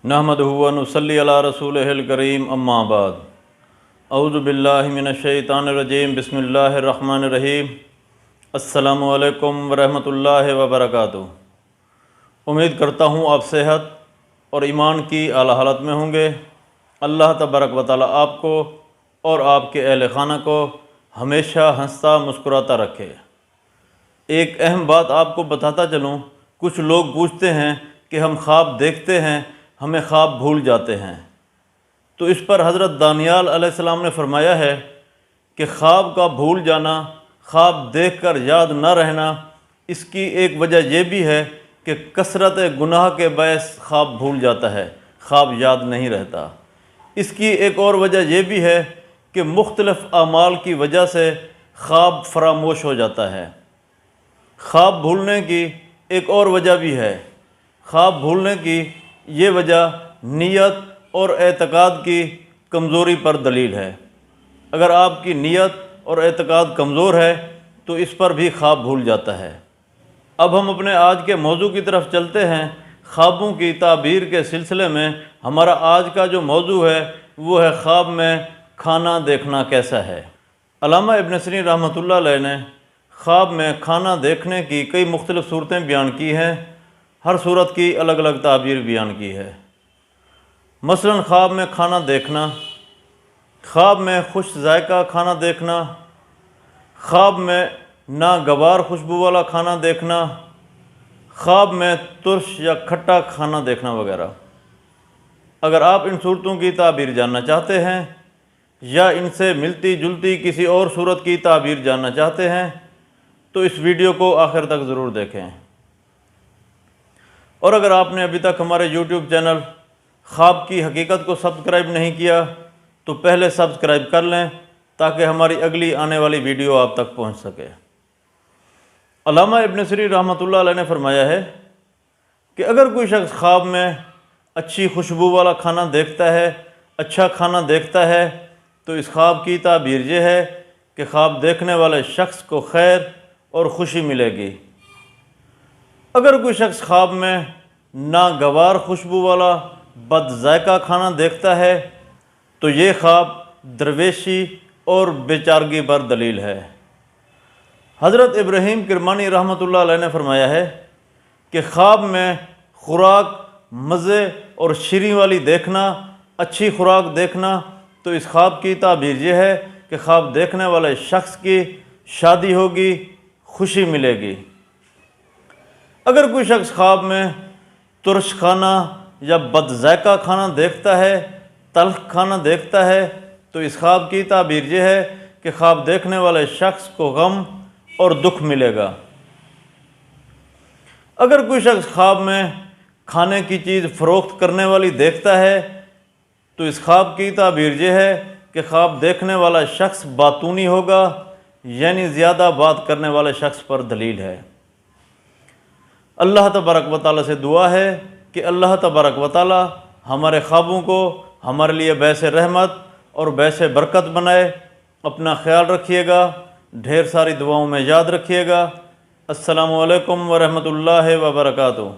نحمدہ و نصلی علی رسولہ الکریم اما بعد اعوذ باللہ من الشیطان الرجیم بسم اللہ الرحمن الرحیم السلام علیکم ورحمۃ اللہ وبرکاتہ۔ امید کرتا ہوں آپ صحت اور ایمان کی اعلیٰ حالت میں ہوں گے۔ اللہ تبارک و تعالیٰ آپ کو اور آپ کے اہل خانہ کو ہمیشہ ہنستا مسکراتا رکھے۔ ایک اہم بات آپ کو بتاتا چلوں، کچھ لوگ پوچھتے ہیں کہ ہم خواب دیکھتے ہیں، ہمیں خواب بھول جاتے ہیں، تو اس پر حضرت دانیال علیہ السلام نے فرمایا ہے کہ خواب کا بھول جانا، خواب دیکھ کر یاد نہ رہنا، اس کی ایک وجہ یہ بھی ہے کہ کثرت گناہ کے باعث خواب بھول جاتا ہے، خواب یاد نہیں رہتا۔ اس کی ایک اور وجہ یہ بھی ہے کہ مختلف اعمال کی وجہ سے خواب فراموش ہو جاتا ہے۔ خواب بھولنے کی ایک اور وجہ بھی ہے۔ خواب بھولنے کی یہ وجہ نیت اور اعتقاد کی کمزوری پر دلیل ہے۔ اگر آپ کی نیت اور اعتقاد کمزور ہے تو اس پر بھی خواب بھول جاتا ہے۔ اب ہم اپنے آج کے موضوع کی طرف چلتے ہیں۔ خوابوں کی تعبیر کے سلسلے میں ہمارا آج کا جو موضوع ہے وہ ہے خواب میں کھانا دیکھنا کیسا ہے۔ علامہ ابن سیرین رحمۃ اللہ علیہ نے خواب میں کھانا دیکھنے کی کئی مختلف صورتیں بیان کی ہیں، ہر صورت کی الگ الگ تعبیر بیان کی ہے۔ مثلا خواب میں کھانا دیکھنا، خواب میں خوش ذائقہ کھانا دیکھنا، خواب میں ناگوار خوشبو والا کھانا دیکھنا، خواب میں ترش یا کھٹا کھانا دیکھنا وغیرہ۔ اگر آپ ان صورتوں کی تعبیر جاننا چاہتے ہیں یا ان سے ملتی جلتی کسی اور صورت کی تعبیر جاننا چاہتے ہیں تو اس ویڈیو کو آخر تک ضرور دیکھیں۔ اور اگر آپ نے ابھی تک ہمارے یوٹیوب چینل خواب کی حقیقت کو سبسکرائب نہیں کیا تو پہلے سبسکرائب کر لیں تاکہ ہماری اگلی آنے والی ویڈیو آپ تک پہنچ سکے۔ علامہ ابن سیرین رحمۃ اللہ علیہ نے فرمایا ہے کہ اگر کوئی شخص خواب میں اچھی خوشبو والا کھانا دیکھتا ہے، اچھا کھانا دیکھتا ہے، تو اس خواب کی تعبیر یہ ہے کہ خواب دیکھنے والے شخص کو خیر اور خوشی ملے گی۔ اگر کوئی شخص خواب میں ناگوار خوشبو والا بد ذائقہ کھانا دیکھتا ہے تو یہ خواب درویشی اور بیچارگی پر دلیل ہے۔ حضرت ابراہیم کرمانی رحمۃ اللہ علیہ نے فرمایا ہے کہ خواب میں خوراک مزے اور شیریں والی دیکھنا، اچھی خوراک دیکھنا، تو اس خواب کی تعبیر یہ ہے کہ خواب دیکھنے والے شخص کی شادی ہوگی، خوشی ملے گی۔ اگر کوئی شخص خواب میں ترش کھانا یا بد ذائقہ کھانا دیکھتا ہے، تلخ کھانا دیکھتا ہے، تو اس خواب کی تعبیر یہ ہے کہ خواب دیکھنے والے شخص کو غم اور دکھ ملے گا۔ اگر کوئی شخص خواب میں کھانے کی چیز فروخت کرنے والی دیکھتا ہے تو اس خواب کی تعبیر یہ ہے کہ خواب دیکھنے والا شخص باتونی ہوگا، یعنی زیادہ بات کرنے والے شخص پر دلیل ہے۔ اللہ تبارک و تعالیٰ سے دعا ہے کہ اللہ تبارک و تعالیٰ ہمارے خوابوں کو ہمارے لیے باعث رحمت اور باعث برکت بنائے۔ اپنا خیال رکھیے گا، ڈھیر ساری دعاؤں میں یاد رکھیے گا۔ السلام علیکم ورحمۃ اللہ وبرکاتہ۔